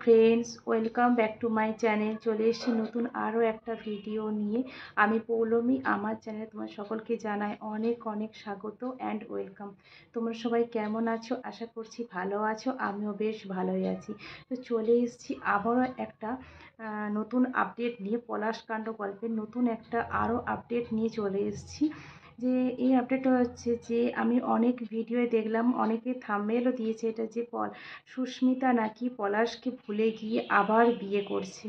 Friends, welcome back to my channel. চলে এসেছি নতুন আরও একটা ভিডিও নিয়ে। আমি পৌলমী, আমার চ্যানেলে তোমার সকলকে জানাই অনেক অনেক স্বাগত অ্যান্ড ওয়েলকাম। তোমরা সবাই কেমন আছো? আশা করছি ভালো আছো, আমিও বেশ ভালোই আছি। তো চলে এসেছি আবারও একটা নতুন আপডেট নিয়ে, পলাশকাণ্ড গল্পের নতুন একটা আরও আপডেট নিয়ে চলে এসেছি। যে এই আপডেটটা হচ্ছে যে আমি অনেক ভিডিওয়ে দেখলাম, অনেকে থাম্বনেলও দিয়েছে এটা, যে সুস্মিতা নাকি পলাশকে ভুলে গিয়ে আবার বিয়ে করছে।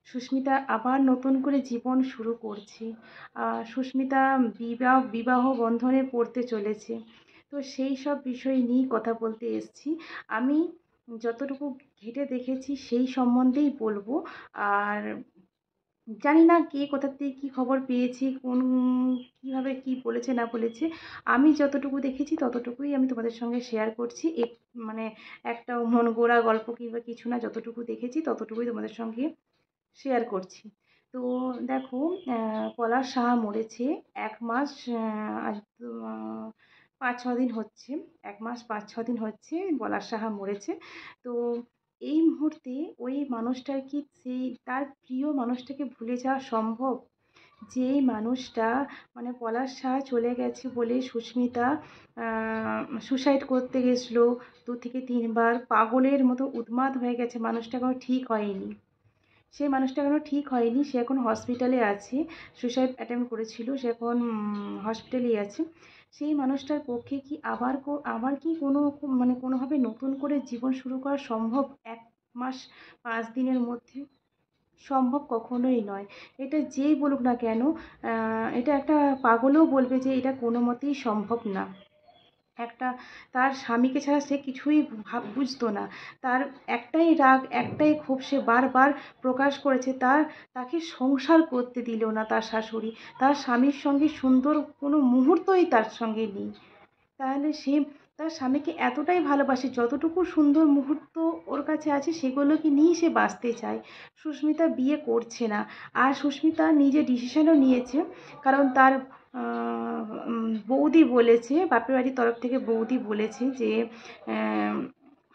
সুস্মিতা আবার নতুন করে জীবন শুরু করছে। সুস্মিতা বিবাহ বন্ধনে পড়তে চলেছে। তো সেই সব বিষয় নিয়েই কথা বলতে এসেছি। আমি যতটুকু ঘেঁটে দেখেছি সেই সম্বন্ধেই বলবো। আর জানি না কে কোথা থেকে কী খবর পেয়েছি, কীভাবে কী বলেছে না বলেছে। আমি যতটুকু দেখেছি ততটুকুই আমি তোমাদের সঙ্গে শেয়ার করছি। মানে একটা মন গড়া গল্প কিংবা কিছু না, যতটুকু দেখেছি ততটুকুই তোমাদের সঙ্গে শেয়ার করছি। তো দেখো, পলাশ সাহা মরেছে 1 মাস, আজ 5-6 দিন হচ্ছে। 1 মাস 5-6 দিন হচ্ছে পলাশ সাহা মরেছে। তো এই মুহূর্তে ওই মানুষটার কি সেই তার প্রিয় মানুষটাকে ভুলে যাওয়া সম্ভব? যেই মানুষটা, মানে পলাশ সাহা চলে গেছে বলে সুস্মিতা সুসাইড করতে গেছিলো 2 থেকে 3 বার, পাগলের মতো উন্মাদ হয়ে গেছে, মানুষটা এখনো ঠিক হয়নি। সেই মানুষটা এখনো ঠিক হয়নি, সে এখন হসপিটালে আছে। সুসাইড অ্যাটেম্প্ট করেছিল, সে এখন হসপিটালেই আছে। সেই মানুষটার পক্ষে কি আবার কি মানে কোনোভাবে নতুন করে জীবন শুরু করা সম্ভব 1 মাস 5 দিনের মধ্যে? সম্ভব কখনোই নয়। এটা যেই বলুক না কেন, এটা একটা পাগলও বলবে যে এটা কোনো মতেই সম্ভব না। একটা তার স্বামীকে ছাড়া সে কিছুই বুঝতো না। তার একটাই রাগ, একটাই ক্ষোভ সে বারবার প্রকাশ করেছে, তাকে সংসার করতে দিল না তার শাশুড়ি। তার স্বামীর সঙ্গে সুন্দর কোনো মুহূর্তই তার সঙ্গে নেই। তাহলে সে তার স্বামীকে এতটাই ভালোবাসে, যতটুকু সুন্দর মুহূর্ত ওর কাছে আছে সেগুলোকে নিয়েই সে বাঁচতে চায়। সুস্মিতা বিয়ে করছে না। আর সুস্মিতা নিজে ডিসিশনও নিয়েছে, কারণ তার বৌদি বলেছে, বাপের বাড়ির তরফ থেকে বৌদি বলেছে যে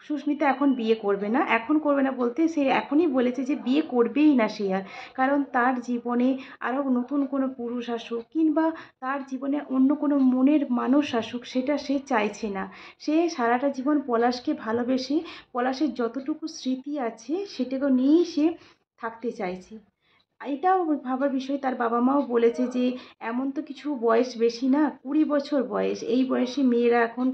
সুস্মিতা এখন বিয়ে করবে না। এখন করবে না বলতে সে এখনই বলেছে যে বিয়ে করবেই না সে আর। কারণ তার জীবনে আরও নতুন কোনো পুরুষ আসুক, কিংবা তার জীবনে অন্য কোনো মনের মানুষ আসুক, সেটা সে চাইছে না। সে সারাটা জীবন পলাশকে ভালোবেসে, পলাশের যতটুকু স্মৃতি আছে সেটাকে নিয়েই সে থাকতে চাইছে। এটাও ভাবার বিষয়, তার বাবা মাও বলেছে যে এমন তো কিছু বয়স বেশি না, 20 বছর বয়স। এই বয়সে মেয়েরা এখন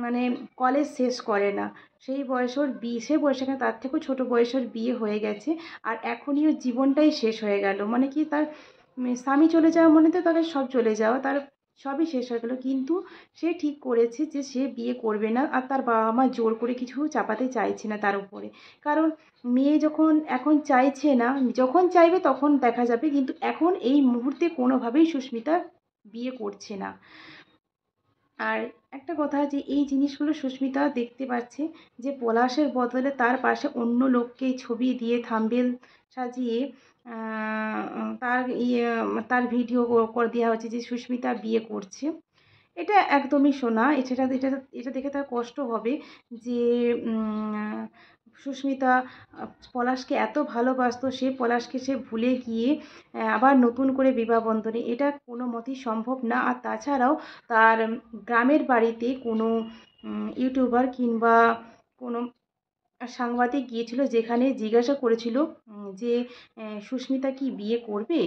মানে কলেজ শেষ করে না। সেই বয়স ওর বিয়ে, সে বয়সে এখানে তার থেকেও ছোটো বয়সের বিয়ে হয়ে গেছে। আর এখনই ওর জীবনটাই শেষ হয়ে গেল, মানে কি তার স্বামী চলে যাওয়া মানে তো তাদের সব চলে যাওয়া, তার সবই শেষ হয়ে গেল। কিন্তু সে ঠিক করেছে যে সে বিয়ে করবে না, আর তার বাবা মা জোর করে কিছু চাপাতে চাইছে না তার উপরে। কারণ মেয়ে যখন এখন চাইছে না, যখন চাইবে তখন দেখা যাবে, কিন্তু এখন এই মুহূর্তে কোনোভাবেই সুস্মিতা বিয়ে করছে না। আর একটা কথা, যে এই জিনিসগুলো সুস্মিতা দেখতে পাচ্ছে যে পলাশের বদলে তার পাশে অন্য লোককে ছবি দিয়ে থাম্বনেল সাজিয়ে তার ভিডিও করে দেওয়া হচ্ছে যে সুস্মিতা বিয়ে করছে। এটা একদমই শোনা, এটা এটা এটা দেখে তার কষ্ট হবে যে সুস্মিতা পলাশকে এত ভালোবাসতো, সে পলাশকে সে ভুলে গিয়ে আবার নতুন করে বিবাহ বন্ধনে, এটা কোনো মতেই সম্ভব না। আর তাছাড়াও তার গ্রামের বাড়িতে কোনো ইউটিউবার কিংবা কোনো সাংবাদিক গিয়েছিল, যেখানে জিজ্ঞাসা করেছিল যে সুস্মিতা কি বিয়ে করবে,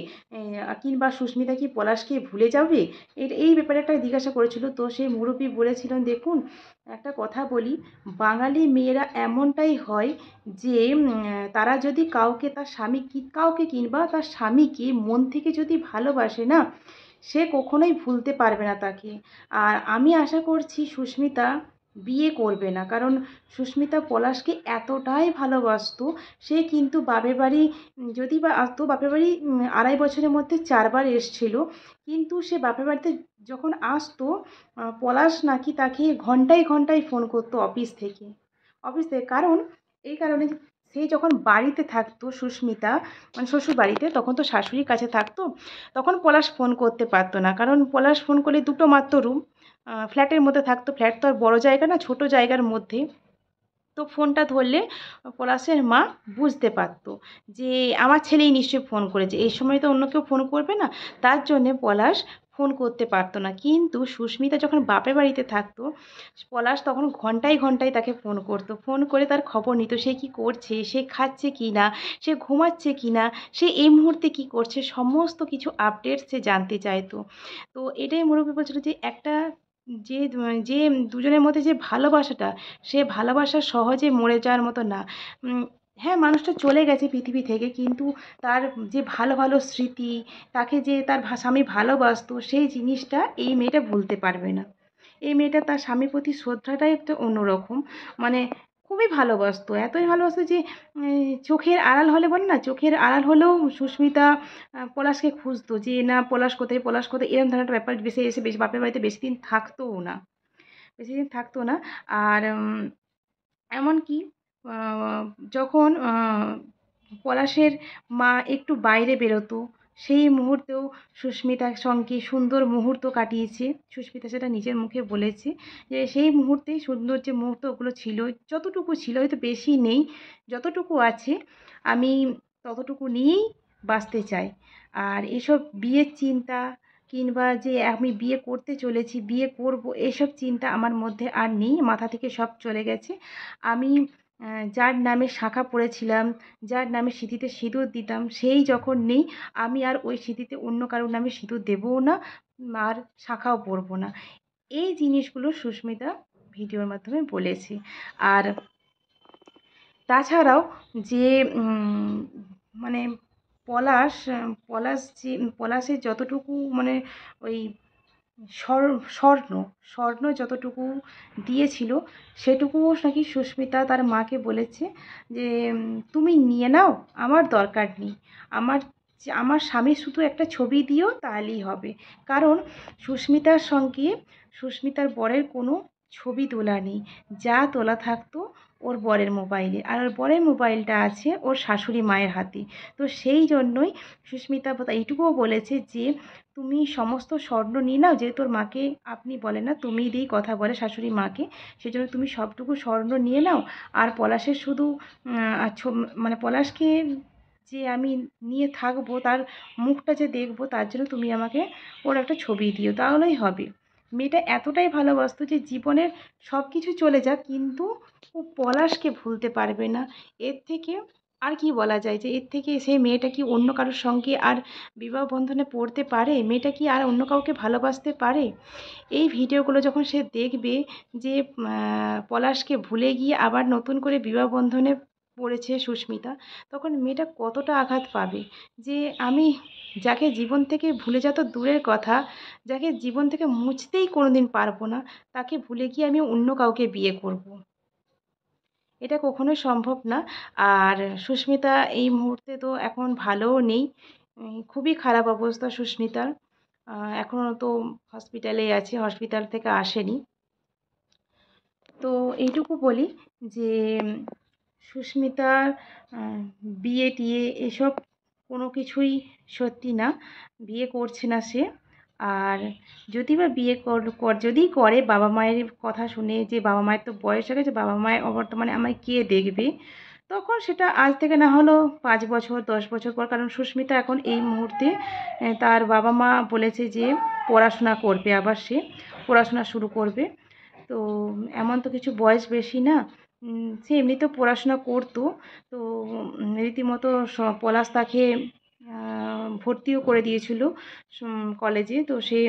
কিংবা সুস্মিতা কি পলাশকে ভুলে যাবে, এই ব্যাপারে একটা জিজ্ঞাসা করেছিল। তো সেই মুরব্বি বলেছিলেন, দেখুন একটা কথা বলি, বাঙালি মেয়েরা এমনটাই হয় যে তারা যদি কাউকে কিংবা তার স্বামীকে মন থেকে যদি ভালোবাসে না, সে কখনোই ভুলতে পারবে না তাকে। আর আমি আশা করছি সুস্মিতা বিয়ে করবে না, কারণ সুস্মিতা পলাশকে এতটাই ভালোবাসতো। সে কিন্তু বাপের বাড়ি যদি বা আসতো, বাপের বাড়ি 2.5 বছরের মধ্যে 4 বার এসেছিল। কিন্তু সে বাপের বাড়িতে যখন আসতো, পলাশ নাকি তাকে ঘন্টায় ঘন্টায় ফোন করতো অফিস থেকে। কারণ এই কারণে, সে যখন বাড়িতে থাকতো সুস্মিতা, মানে শ্বশুর বাড়িতে, তখন তো শাশুড়ির কাছে থাকতো, তখন পলাশ ফোন করতে পারতো না। কারণ পলাশ ফোন করলে দুটো মাত্র রুম, ফ্ল্যাটের মধ্যে থাকতো। ফ্ল্যাট তো আর বড় জায়গা না, ছোট জায়গার মধ্যে। তো ফোনটা ধরলে পলাশের মা বুঝতে পারতো যে আমার ছেলেই নিশ্চয়ই ফোন করেছে, এই সময় তো অন্য কেউ ফোন করবে না। তার জন্যে পলাশ ফোন করতে পারতো না। কিন্তু সুস্মিতা যখন বাপের বাড়িতে থাকতো, পলাশ তখন ঘন্টায় ঘন্টায় তাকে ফোন করতো, ফোন করে তার খবর নিত, সে কি করছে, সে খাচ্ছে কি না, সে ঘুমাচ্ছে কি না, সে এই মুহূর্তে কি করছে, সমস্ত কিছু আপডেট সে জানতে চাইতো। তো এটাই মুরব্বি বলছিল যে একটা যে যে দুজনের মধ্যে যে ভালোবাসাটা, সে ভালোবাসা সহজে মরে যাওয়ার মতো না। হ্যাঁ, মানুষটা চলে গেছে পৃথিবী থেকে, কিন্তু তার যে ভালো ভালো স্মৃতি, তাকে যে তার স্বামী ভালোবাসতো, সেই জিনিসটা এই মেয়েটা ভুলতে পারবে না। এই মেয়েটা তার স্বামীর প্রতি শ্রদ্ধাটাই একটা অন্যরকম, মানে খুবই ভালোবাসতো, এতই ভালোবাসতো যে চোখের আড়াল হলে বলে না, চোখের আড়াল হলেও সুস্মিতা পলাশকে খুঁজতো যে না পলাশ কোথায়, পলাশ কোথায়, এরকম ধরনের একটা ব্যাপার। বেশি এসে বেশি বাপের বাড়িতে বেশি দিন থাকতোও না, বেশি দিন থাকতো না। আর এমনকি যখন পলাশের মা একটু বাইরে বেরোতো, সেই মুহূর্তেও সুস্মিতার সঙ্গে সুন্দর মুহূর্ত কাটিয়েছে। সুস্মিতা সেটা নিজের মুখে বলেছে যে সেই মুহূর্তেই সুন্দর যে মুহূর্তগুলো ছিল, যতটুকু ছিল, হয়তো বেশি নেই, যতটুকু আছে আমি ততটুকু নিয়েই বাঁচতে চাই। আর এসব বিয়ের চিন্তা কিংবা যে আমি বিয়ে করতে চলেছি, বিয়ে করব, এসব চিন্তা আমার মধ্যে আর নেই, মাথা থেকে সব চলে গেছে। আমি যার নামে শাঁখা পড়েছিলাম, যার নামে সিঁথিতে সিঁদুর দিতাম, সেই যখন নেই, আমি আর ওই সিঁথিতে অন্য কারোর নামে সিঁদুর দেবও না, আর শাঁখাও পরবো না। এই জিনিসগুলো সুস্মিতা ভিডিওর মাধ্যমে বলেছে। আর তাছাড়াও যে মানে পলাশ পলাশের যতটুকু মানে ওই স্বর্ণ স্বর্ণ যতটুকু দিয়েছিল, সেটুকুও নাকি সুস্মিতা তার মাকে বলেছে যে তুমি নিয়ে নাও, আমার দরকার নেই, আমার আমার স্বামীর শুধু একটা ছবি দিও তাহলেই হবে। কারণ সুস্মিতার সঙ্গে সুস্মিতার বরের কোনো ছবি তোলা নেই, যা তোলা থাকতো ওর বরের মোবাইলে, আর ওর বরের মোবাইলটা আছে ওর শাশুড়ি মায়ের হাতে। তো সেই জন্যই সুস্মিতা এইটুকুও বলেছে যে তুমি সমস্ত স্বর্ণ নিয়ে নাও, যেহেতু তোর মাকে আপনি বলে না, তুমি দিয়েই কথা বলে শাশুড়ি মাকে, সেই জন্য তুমি সবটুকু স্বর্ণ নিয়ে নাও। আর পলাশের শুধু মানে পলাশকে যে আমি নিয়ে থাকবো, তার মুখটা যে দেখবো, তার জন্য তুমি আমাকে ওর একটা ছবি দিও, তাহলেই হবে। মেয়েটা এতটাই ভালোবাসতো যে জীবনের সব কিছু চলে যাক, কিন্তু ও পলাশকে ভুলতে পারবে না। এর থেকে আর কি বলা যায়, যে এর থেকে সেই মেয়েটা কি অন্য কারোর সঙ্গে আর বিবাহ বন্ধনে পড়তে পারে? মেয়েটা কি আর অন্য কাউকে ভালোবাসতে পারে? এই ভিডিওগুলো যখন সে দেখবে যে পলাশকে ভুলে গিয়ে আবার নতুন করে বিবাহ বন্ধনে পড়েছে সুস্মিতা, তখন মেয়েটা কতটা আঘাত পাবে যে আমি যাকে জীবন থেকে ভুলে যা তো দূরের কথা, যাকে জীবন থেকে মুছতেই কোনোদিন পারবো না, তাকে ভুলে গিয়ে আমি অন্য কাউকে বিয়ে করব। এটা কখনোই সম্ভব না। আর সুস্মিতা এই মুহূর্তে তো এখন ভালোও নেই, খুবই খারাপ অবস্থা সুস্মিতার। এখনও তো হসপিটালেই আছে, হসপিটাল থেকে আসেনি। তো এইটুকু বলি যে সুস্মিতার বিয়ে টিয়ে এসব কোনো কিছুই সত্যি না, বিয়ে করছে না সে। আর যদি বা বিয়ে যদি করে, বাবা মায়ের কথা শুনে, যে বাবা মায়ের তো বয়স হয়ে গেছে, বাবা মায়ের অবর্তমানে আমায় কে দেখবে, তখন সেটা আজ থেকে না হলেও 5 বছর 10 বছর পর। কারণ সুস্মিতা এখন এই মুহূর্তে তার বাবা মা বলেছে যে পড়াশোনা করবে, আবার সে পড়াশোনা শুরু করবে। তো এমন তো কিছু বয়স বেশি না, সে এমনিতেও পড়াশোনা করতো। তো রীতিমতো পলাশ তাকে ভর্তিও করে দিয়েছিল কলেজে। তো সে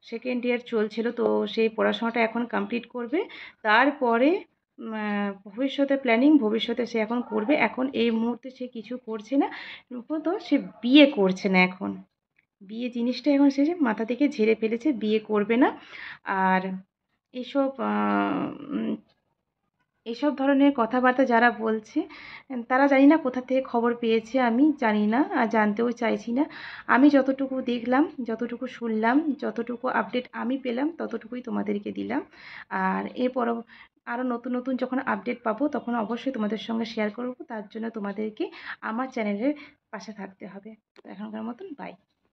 সেকেন্ড ইয়ার চলছিল, তো সেই পড়াশোনাটা এখন কমপ্লিট করবে। তারপরে ভবিষ্যতে প্ল্যানিং, ভবিষ্যতে সে এখন করবে। এখন এই মুহূর্তে সে কিছু করছে না, তো সে বিয়ে করছে না এখন। বিয়ে জিনিসটা এখন সে মাথা থেকে ঝেড়ে ফেলেছে, বিয়ে করবে না। আর এসব এসব ধরনের কথাবার্তা যারা বলছে, তারা জানি না কোথা থেকে খবর পেয়েছে, আমি জানি না আর জানতেও চাইছি না। আমি যতটুকু দেখলাম, যতটুকু শুনলাম, যতটুকু আপডেট আমি পেলাম, ততটুকুই তোমাদেরকে দিলাম। আর এরপর আরও নতুন নতুন যখন আপডেট পাবো, তখন অবশ্যই তোমাদের সঙ্গে শেয়ার করব। তার জন্য তোমাদেরকে আমার চ্যানেলের পাশে থাকতে হবে। তো এখনকার মতন বাই।